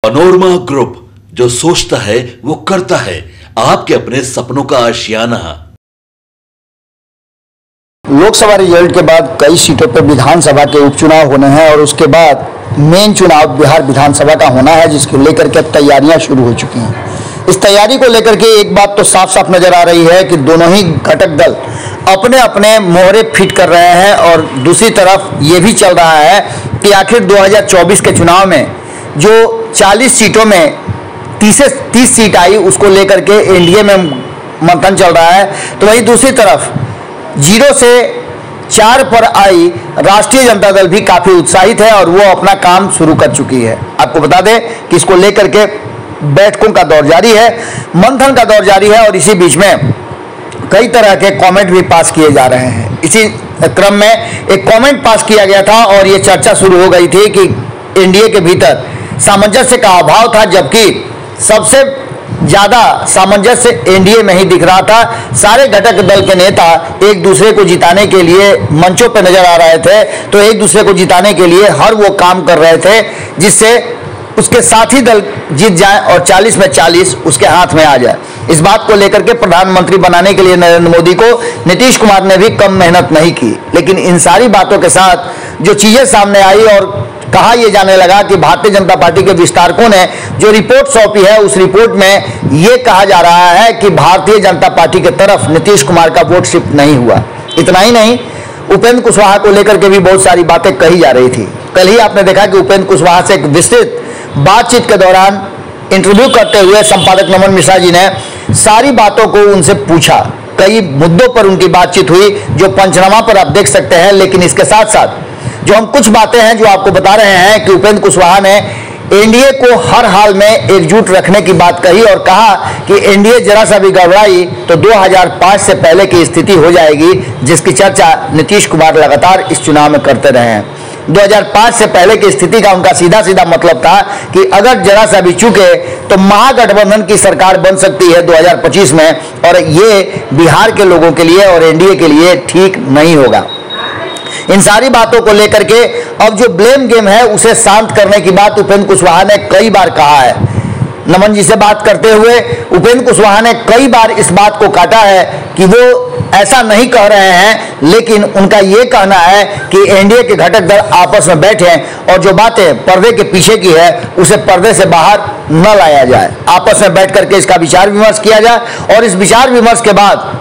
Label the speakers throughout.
Speaker 1: Panorama group, जो सोचता है वो करता है। आपके अपने सपनों का आशियाना।
Speaker 2: लोकसभा रिजल्ट के बाद कई सीटों पर विधानसभा के उपचुनाव होने हैं और उसके बाद मेन चुनाव बिहार विधानसभा का होना है, जिसको लेकर के तैयारियां शुरू हो चुकी हैं। इस तैयारी को लेकर के एक बात तो साफ साफ नजर आ रही है कि दोनों ही घटक दल अपने अपने मोहरे फिट कर रहे हैं और दूसरी तरफ ये भी चल रहा है कि आखिर 2024 के चुनाव में जो 40 सीटों में 30 सीट आई, उसको लेकर के एनडीए में मंथन चल रहा है। तो वहीं दूसरी तरफ 0 से 4 पर आई राष्ट्रीय जनता दल भी काफी उत्साहित है और वो अपना काम शुरू कर चुकी है। आपको बता दें कि इसको लेकर के बैठकों का दौर जारी है, मंथन का दौर जारी है और इसी बीच में कई तरह के कमेंट भी पास किए जा रहे हैं। इसी क्रम में एक कमेंट पास किया गया था और ये चर्चा शुरू हो गई थी कि एनडीए के भीतर सामंजस्य का अभाव था, जबकि सबसे ज्यादा सामंजस्य एनडीए में ही दिख रहा था। सारे घटक दल के नेता एक दूसरे को जिताने के लिए मंचों पर नजर आ रहे थे, तो एक दूसरे को जिताने के लिए हर वो काम कर रहे थे जिससे उसके साथी दल जीत जाए और 40 में 40 उसके हाथ में आ जाए। इस बात को लेकर के प्रधानमंत्री बनाने के लिए नरेंद्र मोदी को नीतीश कुमार ने भी कम मेहनत नहीं की, लेकिन इन सारी बातों के साथ जो चीजें सामने आई और कहा यह जाने लगा कि भारतीय जनता पार्टी के विस्तारकों ने जो रिपोर्ट सौंपी है, उस रिपोर्ट में यह कहा जा रहा है कि भारतीय जनता पार्टी की तरफ नीतीश कुमार का वोट शिफ्ट नहीं हुआ। इतना ही नहीं, उपेंद्र कुशवाहा को लेकर के भी बहुत सारी बातें कही जा रही थी। कल ही आपने देखा कि उपेंद्र कुशवाहा से एक विस्तृत बातचीत के दौरान इंटरव्यू करते हुए संपादक नमन मिश्रा जी ने सारी बातों को उनसे पूछा। कई मुद्दों पर उनकी बातचीत हुई जो पंचनामा पर आप देख सकते हैं। लेकिन इसके साथ साथ जो हम कुछ बातें हैं जो आपको बता रहे हैं कि उपेंद्र कुशवाहा ने एनडीए को हर हाल में एकजुट रखने की बात कही और कहा कि एनडीए जरा सा भी गड़बड़ाई तो 2005 से पहले की स्थिति हो जाएगी, जिसकी चर्चा नीतीश कुमार लगातार इस चुनाव में करते रहे हैं। 2005 से पहले की स्थिति का उनका सीधा सीधा मतलब था कि अगर जरा सा भी चूके तो महागठबंधन की सरकार बन सकती है 2025 में, और ये बिहार के लोगों के लिए और एनडीए के लिए ठीक नहीं होगा। इन सारी बातों को लेकर के अब जो ब्लेम गेम है उसे शांत करने की बात उपेंद्र कुशवाहा ने कई बार कहा है। नमन जी से बात करते हुए उपेंद्र कुशवाहा ने कई बार इस बात को काटा है कि वो ऐसा नहीं कह रहे हैं, लेकिन उनका ये कहना है कि एनडीए के घटक दल आपस में बैठे और जो बातें पर्दे के पीछे की है उसे पर्दे से बाहर न लाया जाए, आपस में बैठ करके इसका विचार विमर्श किया जाए और इस विचार विमर्श के बाद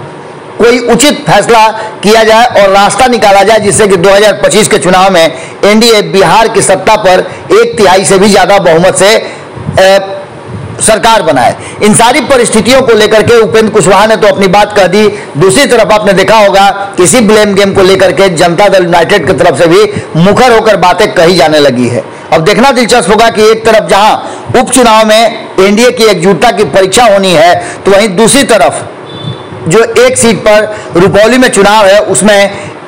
Speaker 2: कोई उचित फैसला किया जाए और रास्ता निकाला जाए जिससे कि 2025 के चुनाव में एनडीए बिहार की सत्ता पर 1/3 से भी ज्यादा बहुमत से सरकार बनाए। इन सारी परिस्थितियों को लेकर के उपेंद्र कुशवाहा ने तो अपनी बात कह दी। दूसरी तरफ आपने देखा होगा किसी ब्लेम गेम को लेकर के जनता दल यूनाइटेड की तरफ से भी मुखर होकर बातें कही जाने लगी है। अब देखना दिलचस्प होगा कि एक तरफ जहां उपचुनाव में एनडीए की एकजुटता की परीक्षा होनी है, तो वहीं दूसरी तरफ जो एक सीट पर रुपौली में चुनाव है उसमें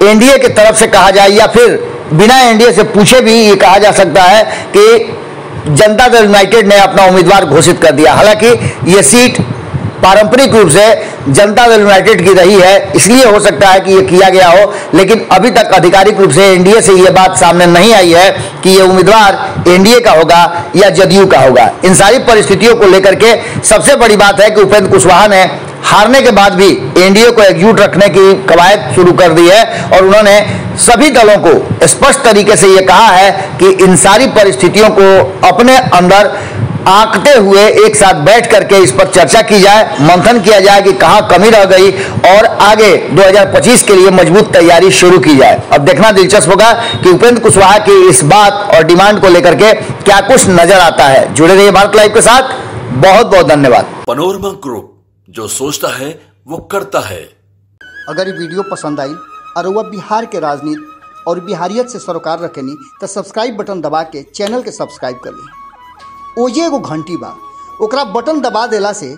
Speaker 2: एनडीए की तरफ से कहा जाए या फिर बिना एनडीए से पूछे भी ये कहा जा सकता है कि जनता दल यूनाइटेड ने अपना उम्मीदवार घोषित कर दिया। हालांकि ये सीट पारंपरिक रूप से जनता दल यूनाइटेड की रही है, इसलिए हो सकता है कि ये किया गया हो, लेकिन अभी तक आधिकारिक रूप से एनडीए से ये बात सामने नहीं आई है कि ये उम्मीदवार एनडीए का होगा या जदयू का होगा। इन सारी परिस्थितियों को लेकर के सबसे बड़ी बात है कि उपेंद्र कुशवाहा ने हारने के बाद भी एनडीए को एकजुट रखने की कवायद शुरू कर दी है और उन्होंने सभी दलों को स्पष्ट तरीके से यह कहा है कि इन सारी परिस्थितियों को अपने अंदर आंकते हुए एक साथ बैठ करके इस पर चर्चा की जाए, मंथन किया जाए कि कहां कमी रह गई और आगे 2025 के लिए मजबूत तैयारी शुरू की जाए। अब देखना दिलचस्प होगा कि उपेंद्र कुशवाहा की इस बात और डिमांड को लेकर के क्या कुछ नजर आता है। जुड़े रहिए भारत लाइव के साथ। बहुत बहुत धन्यवाद।
Speaker 1: पनोरमा ग्रुप, जो सोचता है वो करता है।
Speaker 2: अगर ये वीडियो पसंद आई और वह बिहार के राजनीति और बिहारियत से सरोकार रखेनी तो सब्सक्राइब बटन दबा के चैनल के सब्सक्राइब कर ली। ओजे एगो घंटी बा, ओकरा बटन दबा देला से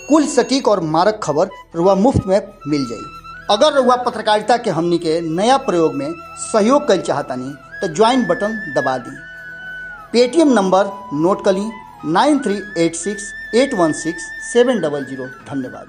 Speaker 2: कुल सटीक और मारक खबर रुआ मुफ्त में मिल जाई। अगर रुआ पत्रकारिता के हमनी के नया प्रयोग में सहयोग कर चाहतानी तो ज्वाइन बटन दबा दी। पेटीएम नंबर नोट कर ली 9386 816 700। धन्यवाद।